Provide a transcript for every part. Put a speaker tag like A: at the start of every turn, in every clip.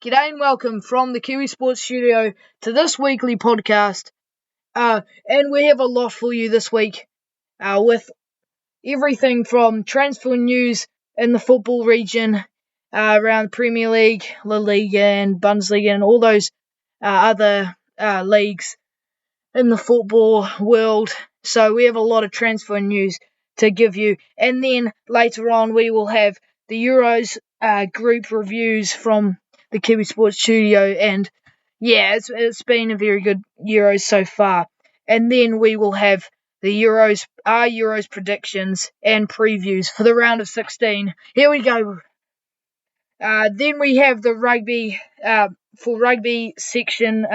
A: G'day and welcome from the Kiwi Sports Studio to this weekly podcast. And we have a lot for you this week with everything from transfer news in the football region around Premier League, La Liga and Bundesliga and all those other leagues in the football world. So we have a lot of transfer news to give you. And then later on we will have the Euros group reviews from the Kiwi Sports Studio, and it's been a very good Euros so far. And then we will have our Euros predictions and previews for the round of 16. Here we go. Then we have the rugby for rugby section.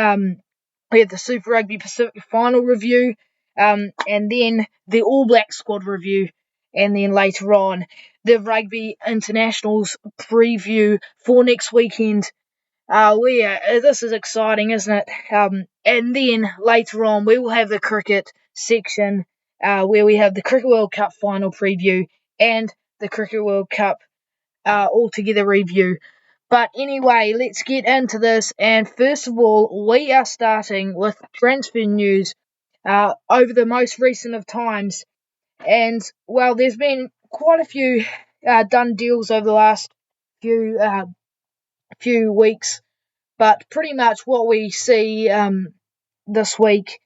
A: We have the Super Rugby Pacific Final review, and then the All Black squad review, and then later on the Rugby Internationals preview for next weekend. This is exciting, isn't it? And then later on we will have the cricket section where we have the Cricket World Cup final preview and the Cricket World Cup altogether review. But anyway, let's get into this. And first of all, we are starting with transfer news over the most recent of times. And, well, there's been quite a few done deals over the last few weeks. But pretty much what we see this week,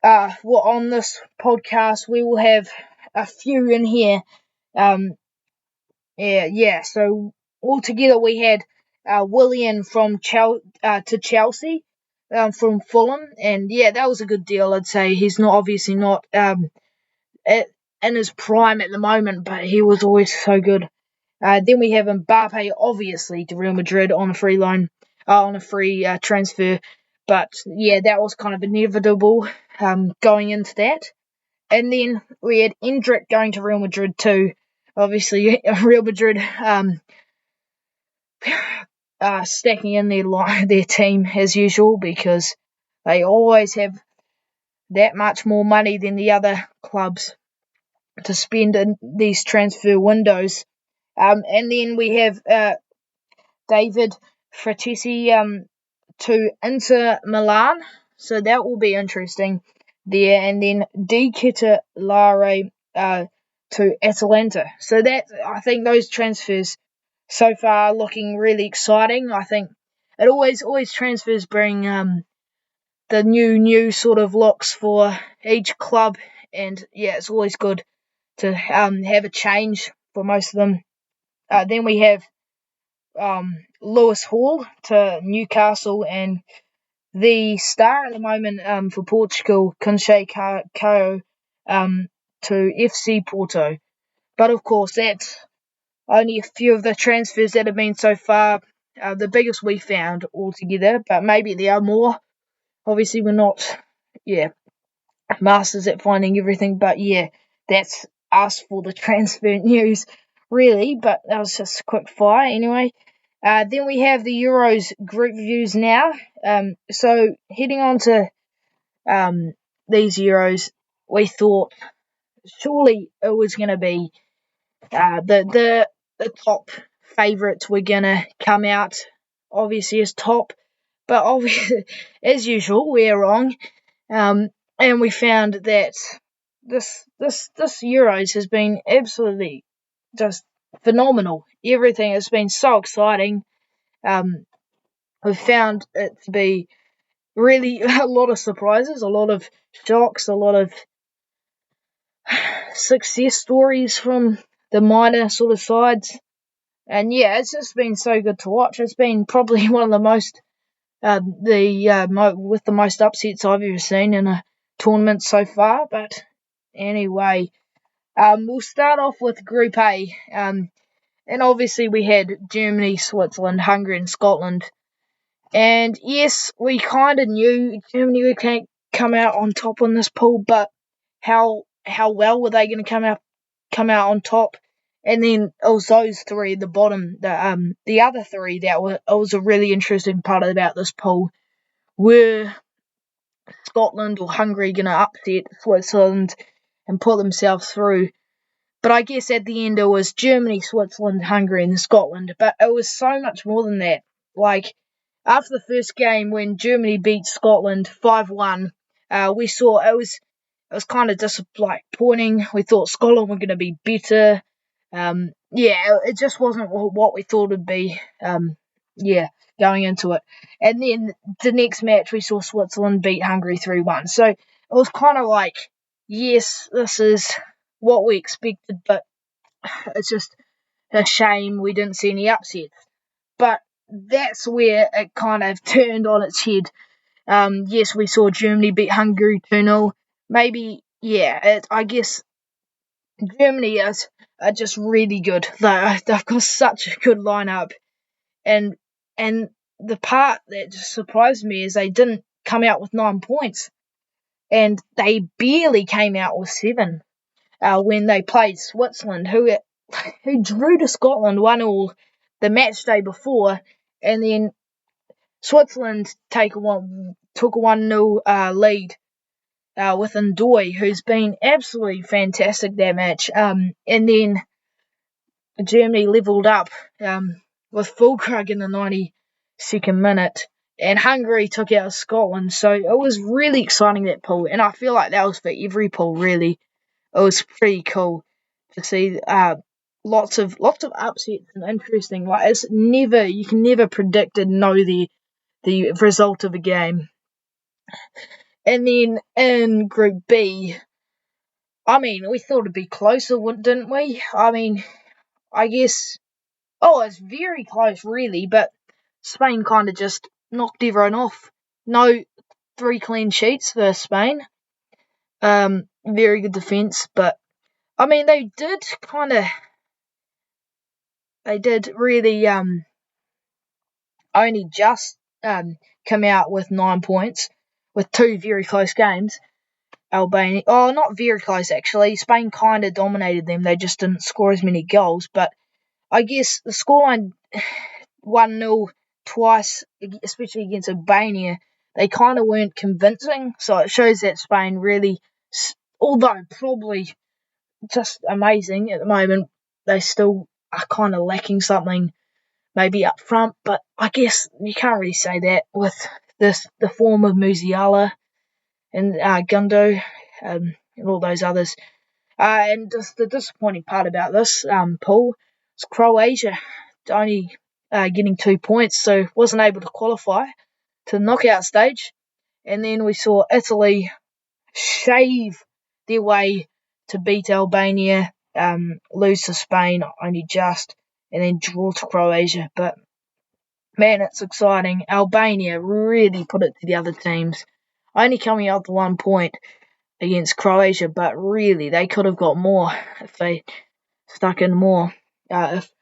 A: on this podcast, we will have a few in here. So altogether we had Willian from to Chelsea from Fulham, and that was a good deal. I'd say he's obviously not in his prime at the moment, but he was always so good. Then we have Mbappe, obviously, to Real Madrid on a free loan, on a free transfer. But that was kind of inevitable going into that. And then we had Endrick going to Real Madrid too. Obviously, Real Madrid stacking in their team as usual, because they always have that much more money than the other clubs to spend in these transfer windows. And then we have David Fratesi to Inter Milan, so that will be interesting there. And then Di Ketelaere to Atalanta. So I think those transfers so far are looking really exciting. I think it always transfers bring the new sort of looks for each club, and it's always good to have a change for most of them. Then we have Lewis Hall to Newcastle, and the star at the moment for Portugal, Conche Caio, to FC Porto. But of course, that's only a few of the transfers that have been so far. The biggest we found altogether, but maybe there are more. Obviously, we're not, masters at finding everything, but that's us for the transfer news, really. But that was just quick fire anyway. Then we have the Euros group reviews now. So heading on to these Euros, we thought surely it was going to be the top favourites were going to come out, obviously, as top. But obviously, as usual, we're wrong. And we found that this Euros has been absolutely just phenomenal. Everything has been so exciting. We've found it to be really a lot of surprises, a lot of shocks, a lot of success stories from the minor sort of sides. And it's just been so good to watch. It's been probably one of the most with the most upsets I've ever seen in a tournament so far. But anyway, we'll start off with Group A. And obviously we had Germany, Switzerland, Hungary and Scotland. And yes, we kind of knew Germany would come out on top on this pool, but how well were they going to come out on top? And then it was those three at the bottom. The other three it was a really interesting part about this pool. Were Scotland or Hungary going to upset Switzerland and put themselves through? But I guess at the end it was Germany, Switzerland, Hungary and Scotland. But it was so much more than that. Like, after the first game when Germany beat Scotland 5-1, we saw it was kind of disappointing. We thought Scotland were going to be better. It just wasn't what we thought it'd be. Going into it. And then the next match, we saw Switzerland beat Hungary 3-1. So it was kind of like, yes, this is what we expected, but it's just a shame we didn't see any upsets. But that's where it kind of turned on its head. Yes, we saw Germany beat Hungary 2-0. Maybe, I guess Germany are just really good. They've got such a good lineup. And the part that just surprised me is they didn't come out with 9 points. And they barely came out with 7 when they played Switzerland, who drew to Scotland 1-1 the match day before, and then Switzerland took a 1-0 lead with Ndoye, who's been absolutely fantastic that match. And then Germany levelled up with Fulkrug in the 92nd minute, and Hungary took out Scotland. So it was really exciting, that pool, and I feel like that was for every pool, really. It was pretty cool to see lots of upsets and interesting. Like, you can never predict and know the result of a game. And then in Group B, we thought it'd be closer, didn't we? I guess, it's very close, really, but Spain kind of just knocked everyone off. No 3 clean sheets for Spain. Very good defence, but they did really only just come out with 9 points with 2 very close games. Albania, not very close actually. Spain kind of dominated them. They just didn't score as many goals. But I guess the scoreline 1-0 twice, especially against Albania, they kind of weren't convincing. So it shows that Spain really, although probably just amazing at the moment, they still are kind of lacking something maybe up front. But I guess you can't really say that with the form of Musiala and Gundo and all those others. And just the disappointing part about this pool is Croatia only getting 2 points, so wasn't able to qualify to the knockout stage. And then we saw Italy shave their way to beat Albania, lose to Spain only just, and then draw to Croatia. But man, it's exciting. Albania really put it to the other teams, only coming out to 1 point against Croatia, but really they could have got more if they stuck in more. If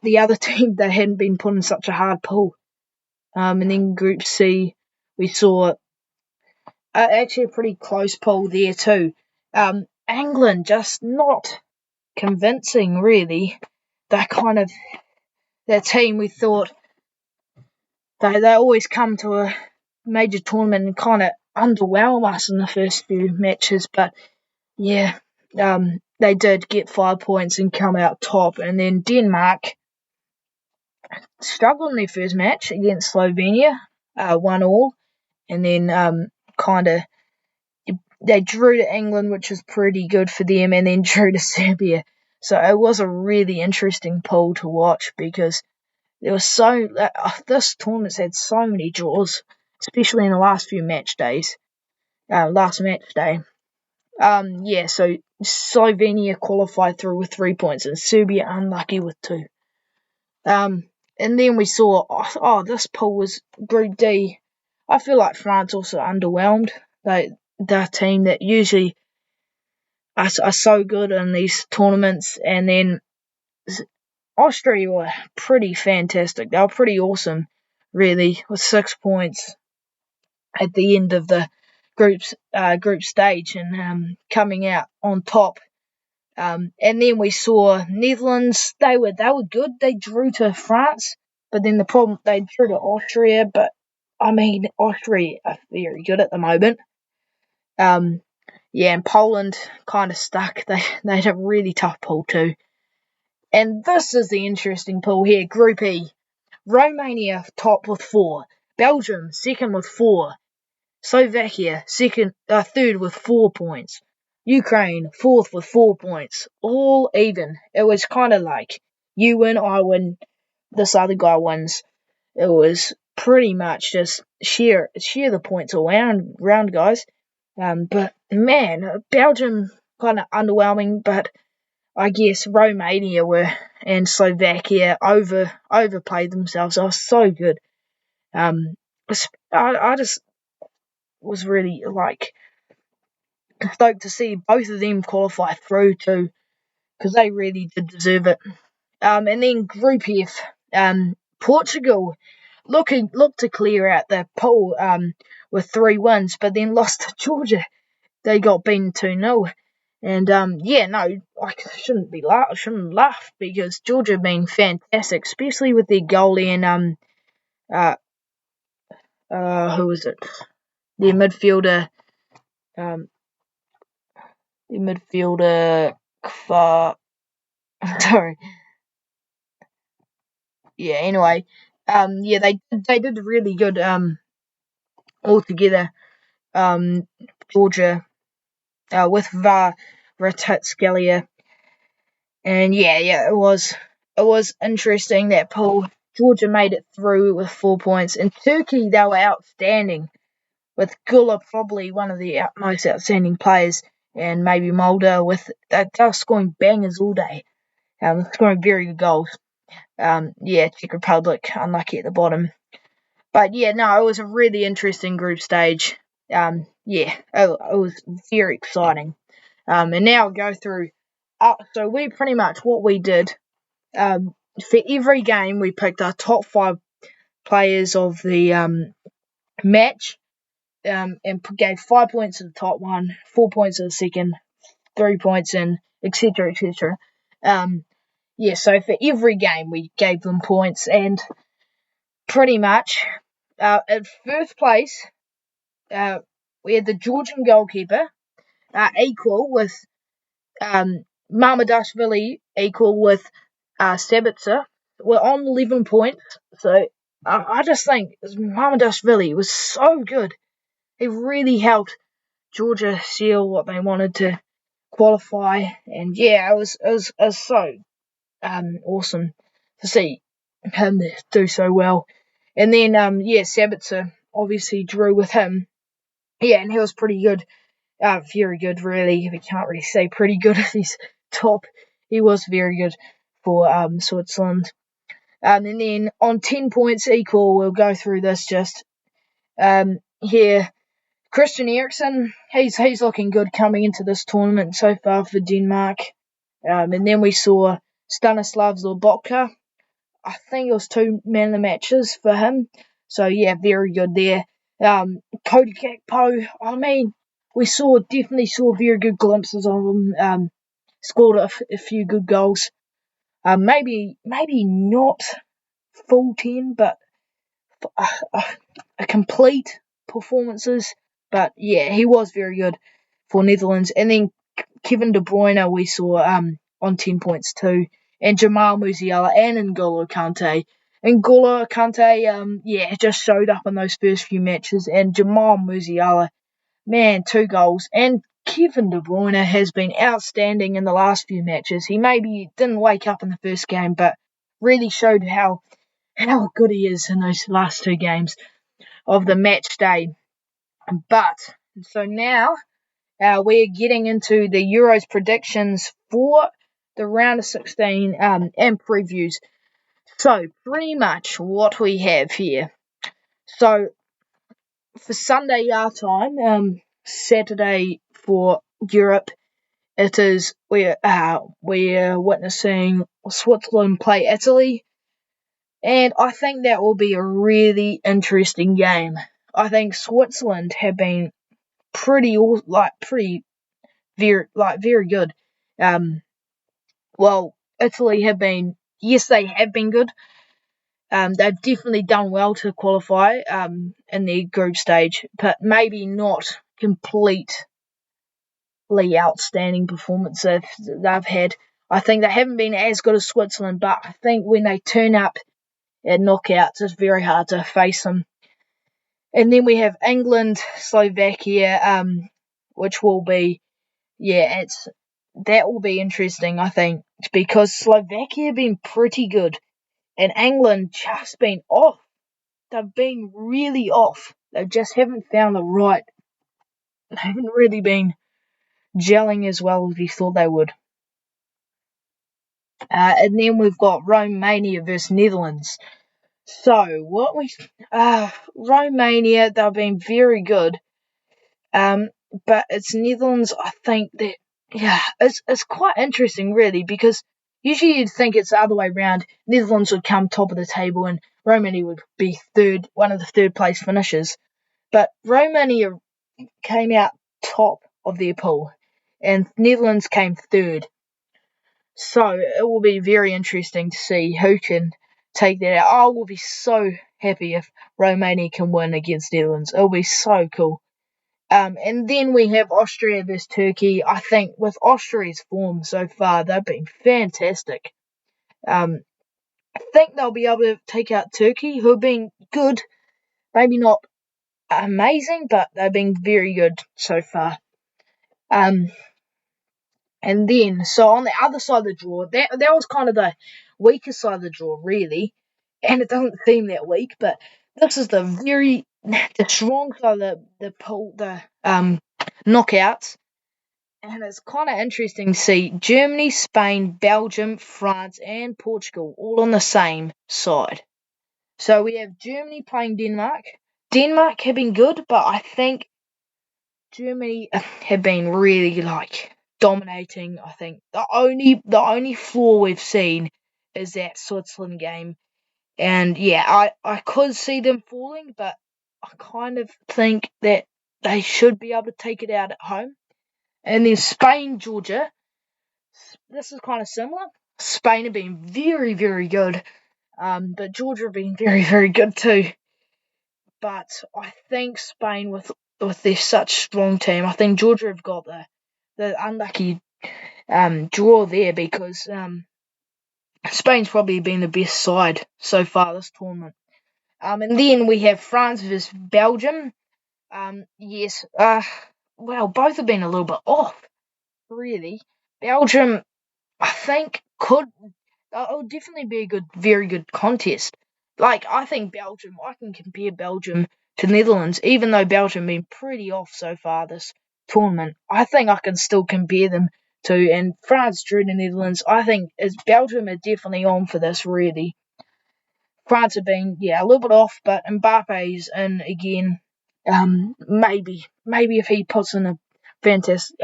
A: the other team, they hadn't been put in such a hard pool. And then Group C, we saw actually a pretty close pool there too. England just not convincing, really. They're kind of that team we thought they always come to a major tournament and kind of underwhelm us in the first few matches, but they did get 5 points and come out top. And then Denmark struggled in their first match against Slovenia, 1-1, and then they drew to England, which was pretty good for them, and then drew to Serbia. So it was a really interesting pool to watch because there was this tournament's had so many draws, especially in the last few match days. Last match day. So Slovenia qualified through with 3 points and Serbia unlucky with 2. And then we saw, this pool was Group D. I feel like France also underwhelmed. They're a team that usually are so good in these tournaments. And then Austria were pretty fantastic. They were pretty awesome, really, with 6 points at the end of the group stage and coming out on top. And then we saw Netherlands. They were good. They drew to France, but then the problem, they drew to Austria. But Austria are very good at the moment. And Poland kind of stuck. They had a really tough pool too. And this is the interesting pool here, Group E. Romania top with 4. Belgium second with 4. Slovakia third with 4 points. Ukraine fourth with 4 points. All even. It was kind of like you win, I win, this other guy wins. It was pretty much just share the points around, guys. But man, Belgium kind of underwhelming, but I guess Romania and Slovakia overplayed themselves. They were so good. I just was really stoked to see both of them qualify through too, because they really did deserve it. And then Group F, Portugal looked to clear out the pool with 3 wins, but then lost to Georgia. They got beaten 2-0. And I shouldn't laugh because Georgia have been fantastic, especially with their goalie and who was it? Their midfielder, sorry. Yeah. Anyway, they did really good altogether. Georgia with Kvaratskhelia. And it was interesting that pool. Georgia made it through with 4 points. In Turkey, they were outstanding, with Gula probably one of the most outstanding players, and maybe Mulder with they were scoring bangers all day, scoring very good goals. Czech Republic unlucky at the bottom, but it was a really interesting group stage. It was very exciting. And now I'll go through. So we pretty much what we did. For every game, we picked our top 5 players of the match, and gave 5 points to the top one, 4 points to the second, 3 points in, etc., etc. So for every game, we gave them points, and pretty much at first place, we had the Georgian goalkeeper, equal with Mamadashvili, equal with Sabitzer. We're on 11 points, so I just think Mamadashvili was so good. He really helped Georgia seal what they wanted to qualify, and it was so awesome to see him do so well. And then Sabitzer obviously drew with him. And he was pretty good. Very good, really. We can't really say pretty good if he's top. He was very good for Switzerland. And then on 10 points equal, we'll go through this just here. Christian Eriksen, he's looking good coming into this tournament so far for Denmark. And then we saw Stanislav Lobotka. I think it was 2 man of the matches for him. So very good there. Cody Gakpo, we definitely saw very good glimpses of him. Scored a few good goals. Maybe not full 10, but a complete performances. But he was very good for Netherlands. And then Kevin De Bruyne we saw on 10 points too. And Jamal Musiala and N'Golo Kante. N'Golo Kante, just showed up in those first few matches. And Jamal Musiala, man, 2 goals. And Kevin De Bruyne has been outstanding in the last few matches. He maybe didn't wake up in the first game, but really showed how good he is in those last 2 games of the match day. But, so now we're getting into the Euros predictions for the round of 16 and previews. So, pretty much what we have here. So, for Sunday our time, Saturday for Europe, it is we're witnessing Switzerland play Italy, and I think that will be a really interesting game. I think Switzerland have been very good. Italy have been, they have been good. They've definitely done well to qualify in their group stage, but maybe not completely outstanding performances they've had. I think they haven't been as good as Switzerland, but I think when they turn up at knockouts. It's very hard to face them. And then we have England, Slovakia, which will be, that will be interesting, I think, because Slovakia have been pretty good, and England just been off. They've been really off. They just haven't found the right. They haven't really been gelling as well as we thought they would. And then we've got Romania versus Netherlands. So Romania, they've been very good. But it's Netherlands, I think that, it's quite interesting really, because usually you'd think it's the other way around. Netherlands would come top of the table and Romania would be third, one of the third place finishers. But Romania came out top of their pool and Netherlands came third. So it will be very interesting to see who can take that out. I will be so happy if Romania can win against Netherlands. It will be so cool. And then we have Austria versus Turkey. I think with Austria's form so far, they've been fantastic. I think they'll be able to take out Turkey, who have been good. Maybe not amazing, but they've been very good so far. And then, so on the other side of the draw, that was kind of the weaker side of the draw, really. And it doesn't seem that weak, but this is the strong side of the pool, the knockouts. And it's kind of interesting to see Germany, Spain, Belgium, France, and Portugal all on the same side. So we have Germany playing Denmark. Denmark have been good, but I think Germany have been really dominating. I think the only flaw we've seen is that Switzerland game, and I could see them falling, but I kind of think that they should be able to take it out at home. And then Spain, Georgia. This is kind of similar. Spain have been very, very good, but Georgia have been very, very good too. But I think Spain, with their such strong team, I think Georgia have got the unlucky draw there, because Spain's probably been the best side so far this tournament. And then we have France versus Belgium. Both have been a little bit off, really. Belgium, I think, it'll definitely be a very good contest. I think Belgium, I can compare Belgium to Netherlands, even though Belgium have been pretty off so far this tournament. I think I can still compare them to, and France drew the Netherlands. I think Belgium are definitely on for this, really. France have been, a little bit off, but Mbappe's in again. Maybe if he puts in a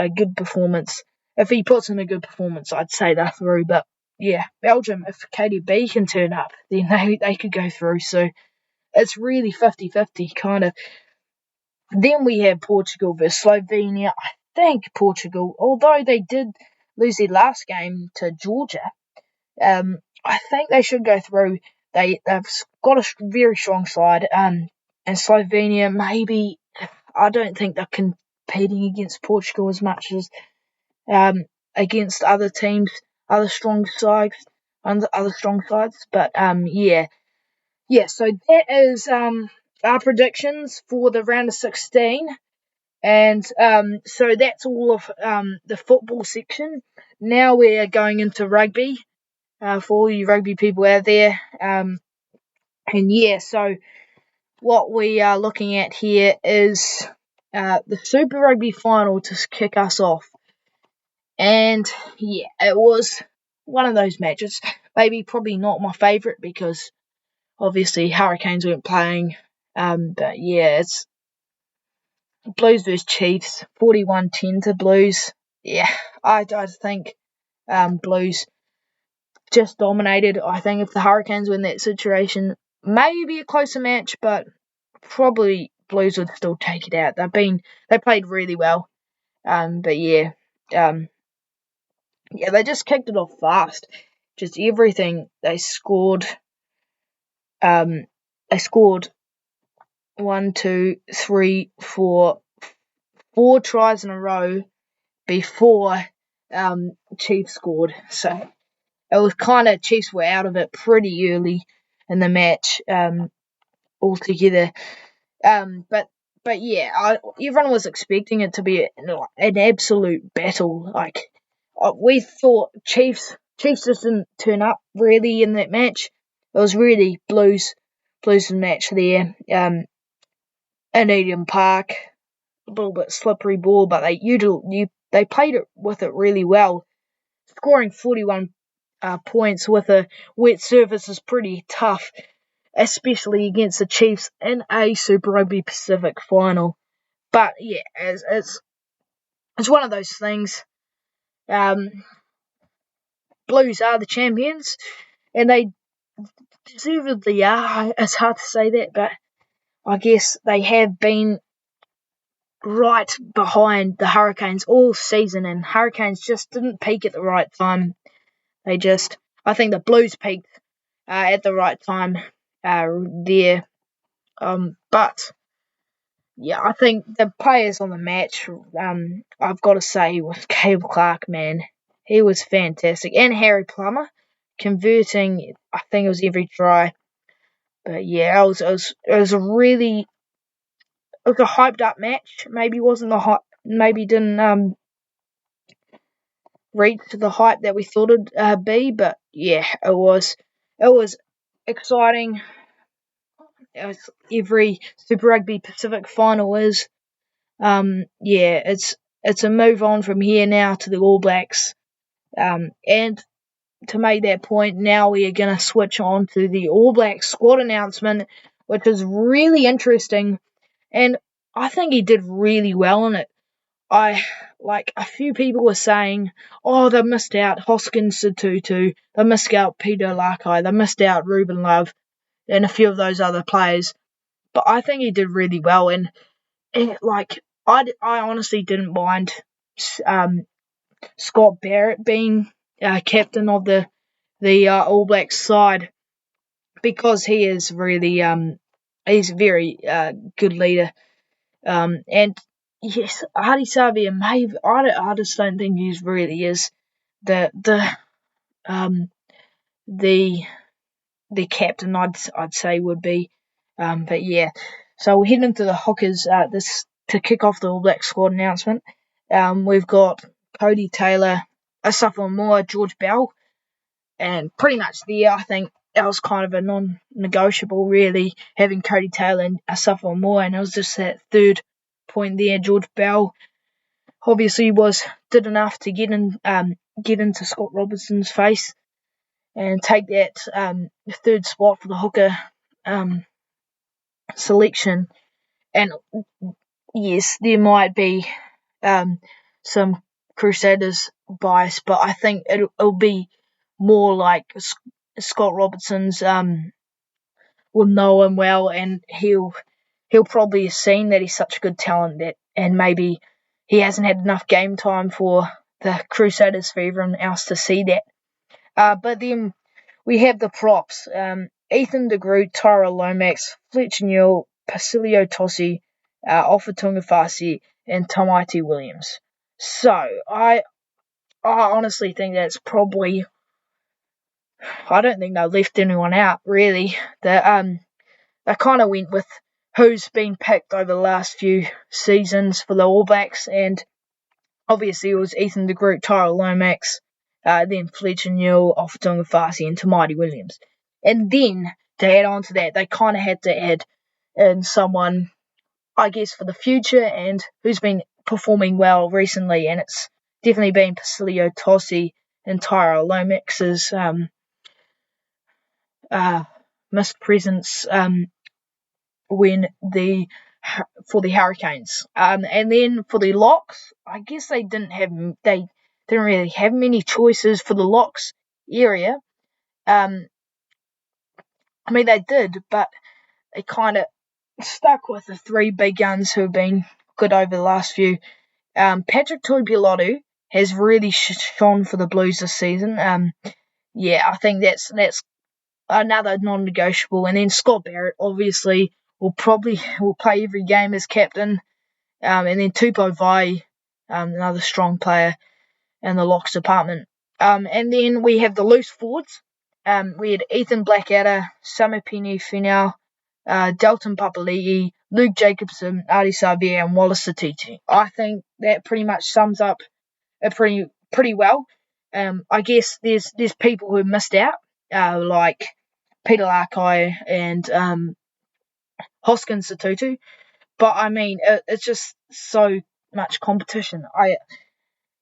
A: good performance, I'd say they're through. But Belgium, if KDB can turn up, then they could go through. So it's really 50-50 kind of. Then we have Portugal versus Slovenia. I think Portugal, although they did lose their last game to Georgia, I think they should go through. They've got a very strong side, and Slovenia, maybe, I don't think they're competing against Portugal as much as against other teams, other strong sides, but so that is our predictions for the round of 16, and so that's all of the football section. Now we're going into rugby, for all you rugby people out there, so what we are looking at here is the Super Rugby Final to kick us off. And it was one of those matches. Probably not my favourite, because obviously Hurricanes weren't playing. But it's Blues versus Chiefs, 41-10 to Blues. I think Blues just dominated. I think if the Hurricanes win that situation, maybe a closer match, but probably Blues would still take it out. They played really well. They just kicked it off fast. Just everything. They scored 1, 2, 3, 4 tries in a row before Chiefs scored. So it was kind of, Chiefs were out of it pretty early, in the match altogether. But yeah, everyone was expecting it to be an absolute battle. Like we thought, Chiefs just didn't turn up really in that match. It was really Blues' match there. In Eden Park, a little bit slippery ball, but they played it with it really well, scoring 41 points with a wet surface is pretty tough, especially against the Chiefs in a Super Rugby Pacific final. But yeah, it's one of those things. Blues are the champions, and they deservedly are. It's hard to say that, but I guess they have been right behind the Hurricanes all season, and Hurricanes just didn't peak at the right time. I think the Blues peaked at the right time there. But yeah, I think the players on the match, I've got to say, was Caleb Clark, man. He was fantastic. And Harry Plummer converting, I think it was every try. But yeah, it was a really, it was a hyped up match. Maybe didn't reach the hype that we thought it'd be. But yeah, it was exciting. As every Super Rugby Pacific final is. Yeah, it's a move on from here now to the All Blacks. And to make that point, now we are going to switch on to the All Blacks squad announcement, which is really interesting. And I think he did really well in it. A few people were saying, oh, they missed out Hoskins Tutu, they missed out Peter Lakai, they missed out Ruben Love, and a few of those other players. But I think he did really well, and I honestly didn't mind Scott Barrett being captain of the All Blacks side, because he is really he's a very good leader. And yes, Ardie Savea, maybe I just don't think he really is the captain. I'd say would be. But yeah, so we'll head into the Hookers to kick off the All Black squad announcement. We've got Cody Taylor, Asafo Moore, George Bell, and pretty much there, I think that was kind of a non-negotiable, really, having Cody Taylor and Asafo Moore, and it was just that third point there. George Bell obviously did enough to get into Scott Robertson's face and take that third spot for the hooker selection. And yes, there might be some Crusaders bias, but I think it'll be more like Scott Robertson's will know him well, and he'll probably have seen that he's such a good talent and maybe he hasn't had enough game time for the Crusaders for everyone else to see that. But then we have the props. Ethan de Groot, Tyra Lomax, Fletcher Newell, Pasilio Tossi, Ofa Tungafasi, and Tamaiti Williams. So I honestly think that's probably, I don't think they left anyone out, really. They kind of went with who's been picked over the last few seasons for the All Blacks, and obviously it was Ethan de Groot, Tyra Lomax, then Fletcher Newell, Ofa Tungafasi, and Tamaiti Williams. And then, to add on to that, they kind of had to add in someone, I guess, for the future and who's been performing well recently, and it's definitely been Pasilio Tossi and Tyra Lomax's missed presence for the Hurricanes. And then for the locks, I guess they didn't really have many choices for the locks area. I mean, they did, but they kind of stuck with the three big guns who have been good over the last few. Patrick Tuipulotu has really shone for the Blues this season. Yeah, I think that's another non-negotiable. And then Scott Barrett, obviously, will play every game as captain. And then Tupou Vai, another strong player in the locks department. And then we have the loose forwards. we had Ethan Blackadder, Samipini Finau, Dalton Papali'i, Luke Jacobson, Adi Savia, and Wallace Satiti. I think that pretty much sums up it pretty well. I guess there's people who missed out, like Peter Larkai and Hoskins Satutu. But I mean, it's just so much competition.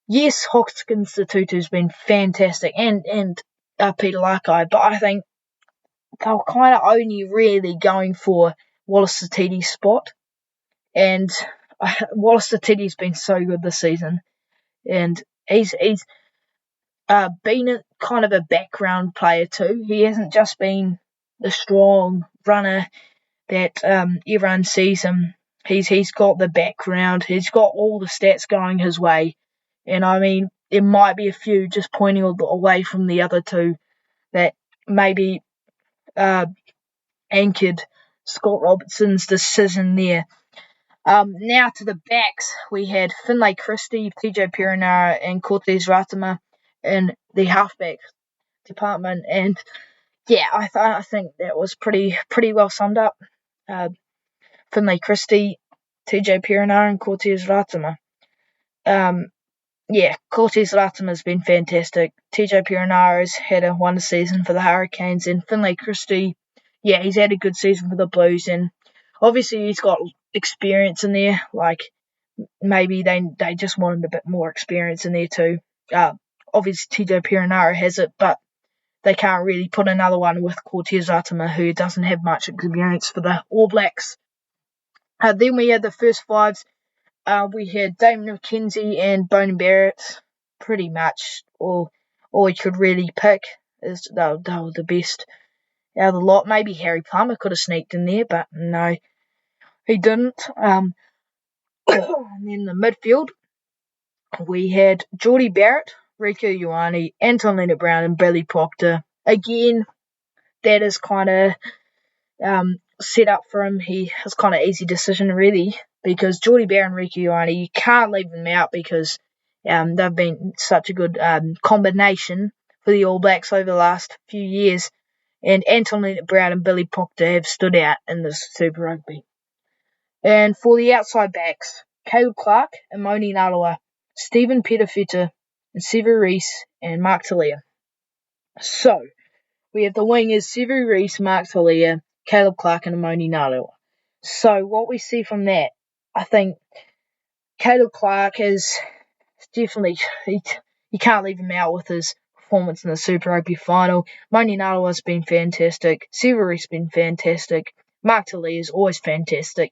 A: Yes, Hoskins Satutu's been fantastic, and Peter Larkai, but I think they were kind of only really going for Wallace Satiti's spot, and Wallace Satiti's been so good this season, and he's been kind of a background player too. He hasn't just been the strong runner that everyone sees him. He's got the background. He's got all the stats going his way. And I mean, there might be a few just pointing away from the other two that maybe anchored Scott Robertson's decision there. Now to the backs, we had Finlay Christie, TJ Perenara, and Cortez Ratama in the halfback department. And yeah, I think that was pretty well summed up. Finlay Christie, TJ Perenara, and Cortez Ratama. Cortez Ratama has been fantastic. TJ Perenara has had a wonder season for the Hurricanes, and Finlay Christie, he's had a good season for the Blues, and obviously he's got experience in there. Like maybe they just wanted a bit more experience in there too. Obviously TJ Perenara has it, but they can't really put another one with Cortez Ratama, who doesn't have much experience for the All Blacks. Then we had the first fives. We had Damon McKenzie and Bone Barrett. Pretty much all we could really pick. They were the best out of the lot. Maybe Harry Plummer could have sneaked in there, but no, he didn't. And in the midfield, we had Geordie Barrett, Rieko Ioane, Anton Leonard-Brown, and Billy Proctor. Again, that is kind of set up for him. It's kind of easy decision, really, because Geordie Barrett and Rieko Ioane, you can't leave them out because they've been such a good combination for the All Blacks over the last few years. And Anton Leonard-Brown and Billy Proctor have stood out in this Super Rugby. And for the outside backs, Caleb Clark and Moni Narawa, Stephen Petafeta, and Sevu Reece and Mark Talia. So, we have the wingers Sevu Reece, Mark Talia, Caleb Clark, and Moni Narawa. So, what we see from that, I think Caleb Clark is definitely, you can't leave him out with his performance in the Super Rugby Final. Moni Narawa's been fantastic. Sevu Reece has been fantastic. Mark Talia is always fantastic.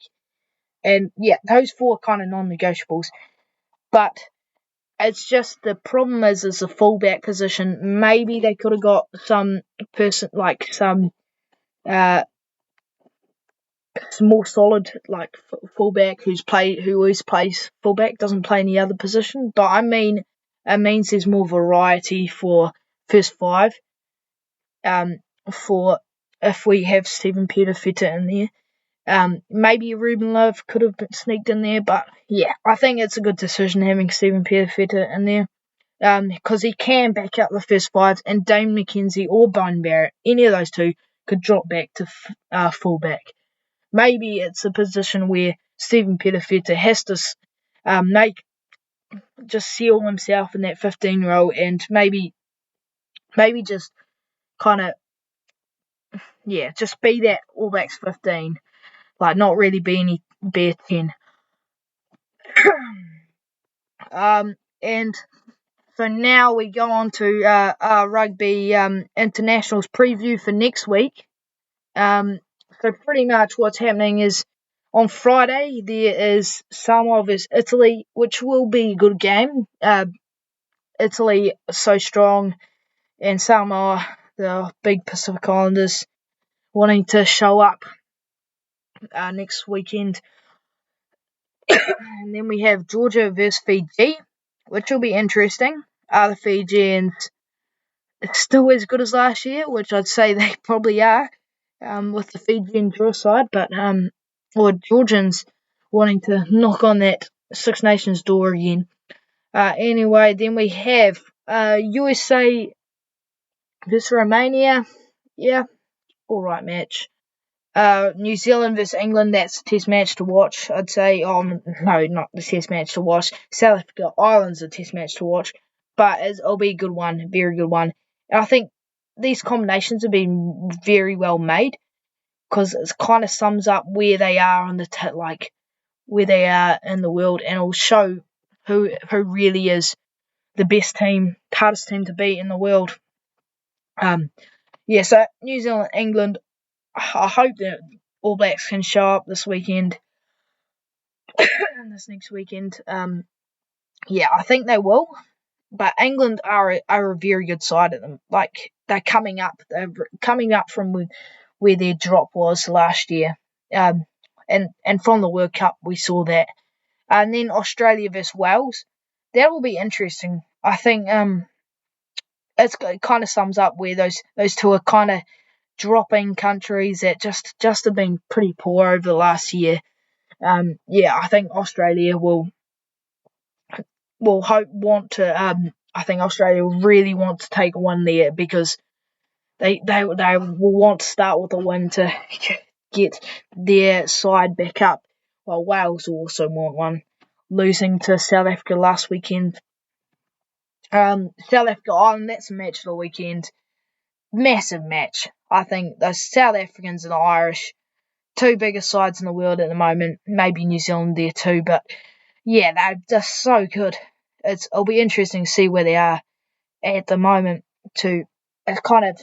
A: And yeah, those four are kind of non-negotiables. But it's just the problem is the fullback position. Maybe they could have got some person like some more solid like fullback who always plays fullback, doesn't play any other position. But I mean, it means there's more variety for first five. For if we have Stephen Petafeta in there. Maybe Ruben Love could have been sneaked in there, but yeah, I think it's a good decision having Stephen Petafeta in there because he can back up the first fives, and Dane McKenzie or Bone Barrett, any of those two, could drop back to fullback. Maybe it's a position where Stephen Petafeta has to just seal himself in that 15 role and maybe just kind of, just be that All Blacks 15. Like, not really be a 10. And so now we go on to our rugby internationals preview for next week. So pretty much what's happening is on Friday there is Samoa vs Italy, which will be a good game. Italy is so strong, and Samoa, the big Pacific Islanders, wanting to show up next weekend. And then we have Georgia versus Fiji, which will be interesting. Are the Fijians still as good as last year? Which I'd say they probably are, with the Fijian draw side, but or Georgians wanting to knock on that Six Nations door again. Anyway, then we have USA versus Romania, yeah, alright match. New Zealand versus England, that's a test match to watch, I'd say. No, not the test match to watch. South Africa, Ireland's a test match to watch. But it'll be a good one, a very good one. And I think these combinations have been very well made because it kind of sums up where they are on where they are in the world, and it'll show who really is the best team, hardest team to beat in the world. So New Zealand, England. I hope that All Blacks can show up this weekend, this next weekend. I think they will. But England are a very good side at them. Like, they're coming up. They're coming up from where their drop was last year. And from the World Cup, we saw that. And then Australia versus Wales. That will be interesting. I think it kind of sums up where those two are kind of dropping countries that just have been pretty poor over the last year. I think Australia I think Australia really want to take a win there because they will want to start with a win to get their side back up. While Wales also want one, losing to South Africa last weekend. South Africa Ireland, that's a match for the weekend. Massive match. I think the South Africans and the Irish, two biggest sides in the world at the moment. Maybe New Zealand there too, but yeah, they're just so good. It'll be interesting to see where they are at the moment too. It kind of,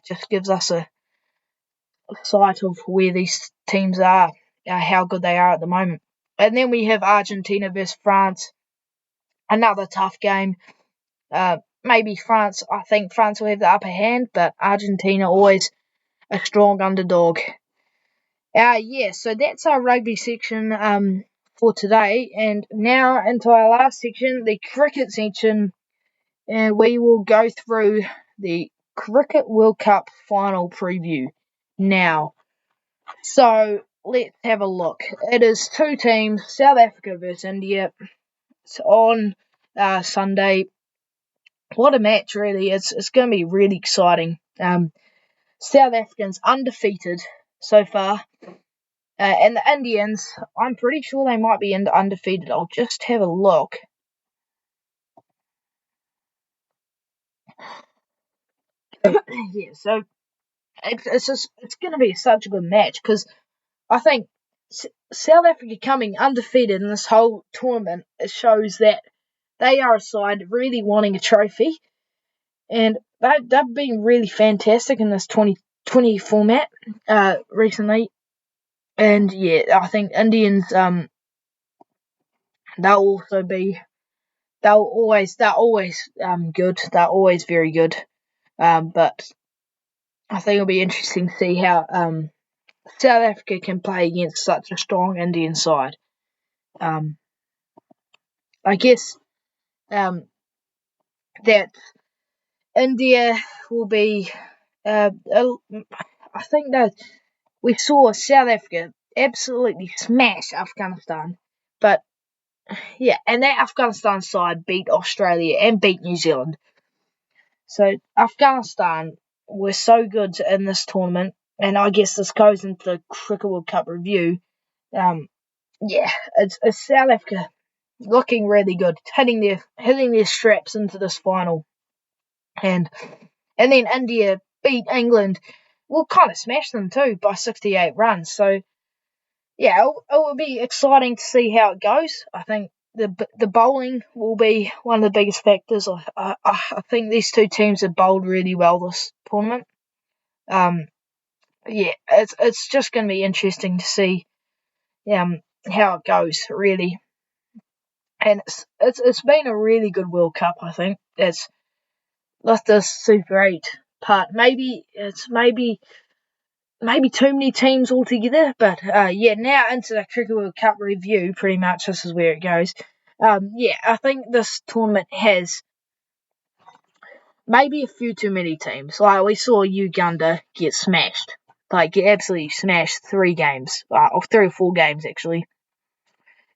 A: just gives us a sight of where these teams are, how good they are at the moment. And then we have Argentina versus France. Another tough game. Maybe France, I think France will have the upper hand, but Argentina always a strong underdog. So that's our rugby section for today. And now into our last section, the cricket section. And we will go through the Cricket World Cup final preview now. So let's have a look. It is two teams, South Africa versus India. It's on Sunday. What a match, really. It's going to be really exciting. South Africans undefeated so far. And the Indians, I'm pretty sure they might be undefeated. I'll just have a look. So it's going to be such a good match because I think South Africa coming undefeated in this whole tournament, it shows that they are a side really wanting a trophy, and they've been really fantastic in this 2020 format recently. And I think Indians they're always good. They're always very good. But I think it'll be interesting to see how South Africa can play against such a strong Indian side. I guess that India will be. I think that we saw South Africa absolutely smash Afghanistan, but and that Afghanistan side beat Australia and beat New Zealand. So Afghanistan were so good in this tournament, and I guess this goes into the Cricket World Cup review. It's South Africa looking really good, hitting their straps into this final, and then India beat England. Well, kind of smashed them too by 68 runs. So it will be exciting to see how it goes. I think the bowling will be one of the biggest factors. I think these two teams have bowled really well this tournament. It's just going to be interesting to see how it goes, really. And it's been a really good World Cup, I think. It's not the Super 8 part. Maybe too many teams altogether, but now into the Cricket World Cup review, pretty much this is where it goes. I think this tournament has maybe a few too many teams. Like, we saw Uganda get smashed. Like, get absolutely smashed 3 games, or 3 or 4 games, actually.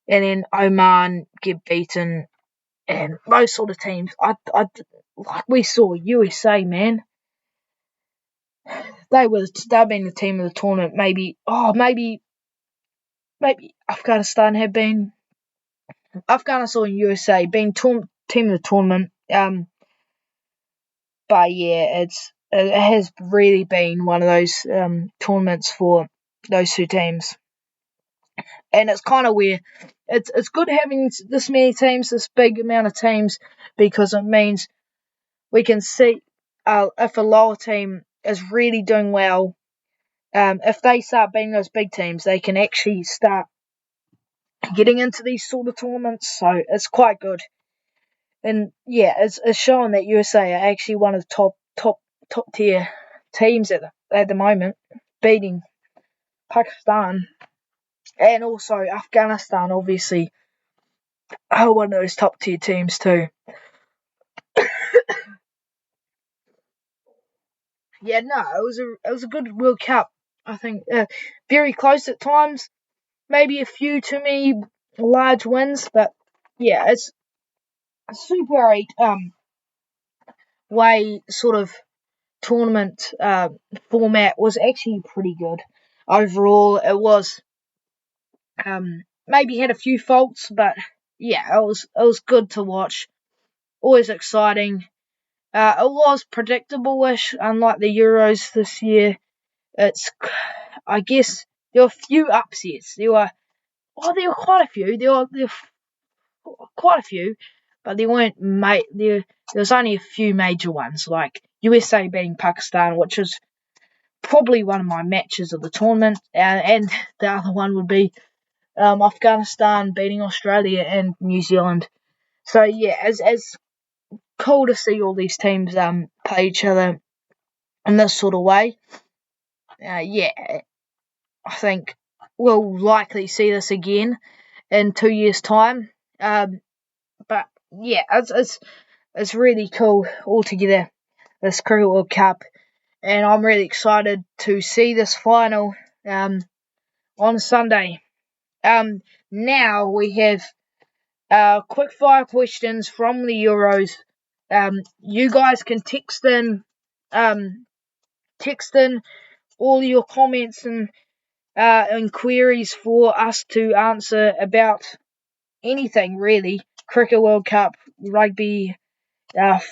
A: And then Oman get beaten, and those sort of teams. Like we saw USA, man. they've been the team of the tournament. Maybe Afghanistan and USA been team of the tournament. But yeah, it has really been one of those tournaments for those two teams, and it's kind of where it's good having this many teams, this big amount of teams, because it means we can see if a lower team is really doing well. If they start beating those big teams, they can actually start getting into these sort of tournaments. So it's quite good. And yeah, it's showing that USA are actually one of the top tier teams at the moment, beating Pakistan and also Afghanistan. Obviously, are one of those top tier teams too. Yeah, no, it was a good World Cup. I think very close at times. Maybe a few too many large wins, but yeah, it's a Super 8 way sort of tournament format was actually pretty good. Overall, it was maybe had a few faults, but yeah, it was good to watch. Always exciting. It was predictable-ish, unlike the Euros this year. I guess there were a few upsets. There were quite a few. There were quite a few, but there weren't. There was only a few major ones, like USA beating Pakistan, which was probably one of my matches of the tournament, and the other one would be Afghanistan beating Australia and New Zealand. So yeah, as cool to see all these teams play each other in this sort of way. Yeah, I think we'll likely see this again in 2 years' time. But yeah, it's really cool altogether, this Cricket World Cup, and I'm really excited to see this final on Sunday. Now we have quick fire questions from the Euros. You guys can text in all your comments and queries for us to answer about anything really. Cricket World Cup, rugby,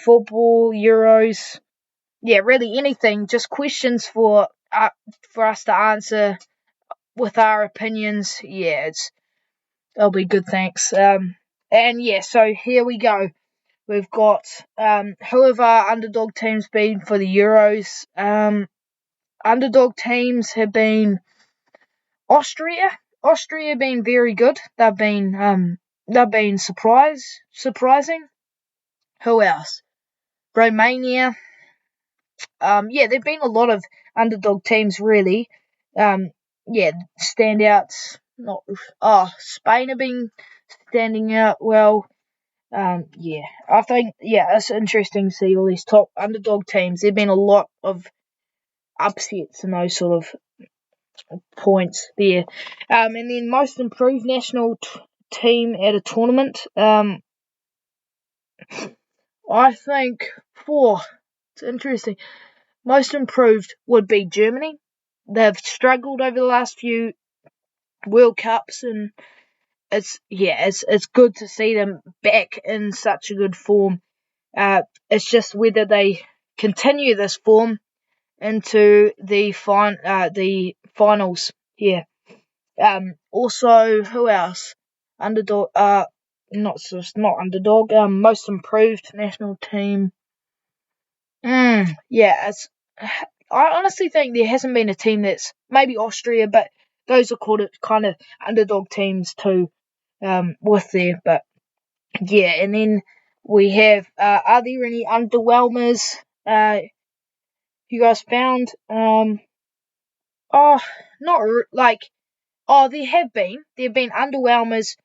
A: football, Euros. Yeah, really anything. Just questions for us to answer with our opinions. Yeah, it'll be good. Thanks. And yeah, so here we go. We've got who have our underdog teams been for the Euros? Underdog teams have been Austria. Austria have been very good. They've been surprising. Who else? Romania. Yeah, there've been a lot of underdog teams really. Yeah, standouts. Spain have been standing out well. Yeah, I think it's interesting to see all these top underdog teams. There've been a lot of upsets and those sort of points there. And then most improved national team at a tournament. I think it's interesting. Most improved would be Germany. They've struggled over the last few World Cups, and it's good to see them back in such a good form. It's just whether they continue this form into the finals here. Also, who else? Underdog. Not underdog. Most improved national team. Yeah, I honestly think there hasn't been a team that's maybe Austria, but those are called kind of underdog teams too. With there, but yeah, and then we have. Are there any underwhelmers? You guys found? Oh, not like. Oh, there have been. There have been underwhelmers,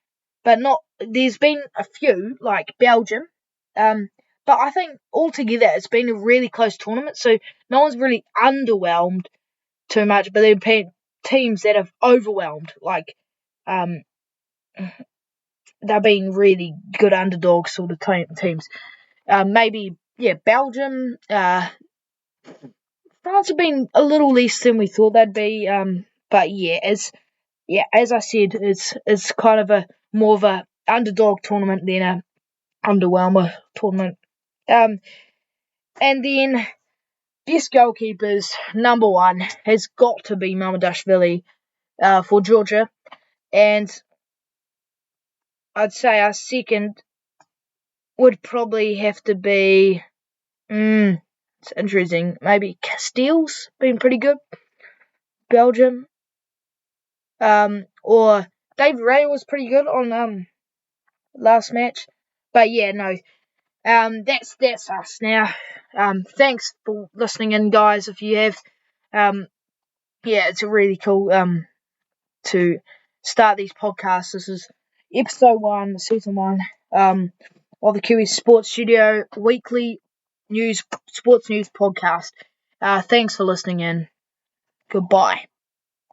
A: but not. There's been a few like Belgium. But I think altogether it's been a really close tournament, so no one's really underwhelmed too much. But there have been teams that have overwhelmed, like they've been really good underdog sort of teams. Maybe Belgium, France have been a little less than we thought they'd be. But as I said, it's kind of a more of a underdog tournament than a underwhelmer tournament. And then best goalkeepers, number one has got to be Mamadashvili for Georgia, and I'd say our second would probably have to be. It's interesting. Maybe Castell's been pretty good. Belgium. Or Dave Ray was pretty good on last match. But yeah, no. That's us now. Thanks for listening in, guys. If you have, it's really cool to start these podcasts. This is episode 1, season 1 of the Kiwi Sports Studio weekly sports news podcast. Thanks for listening in. Goodbye.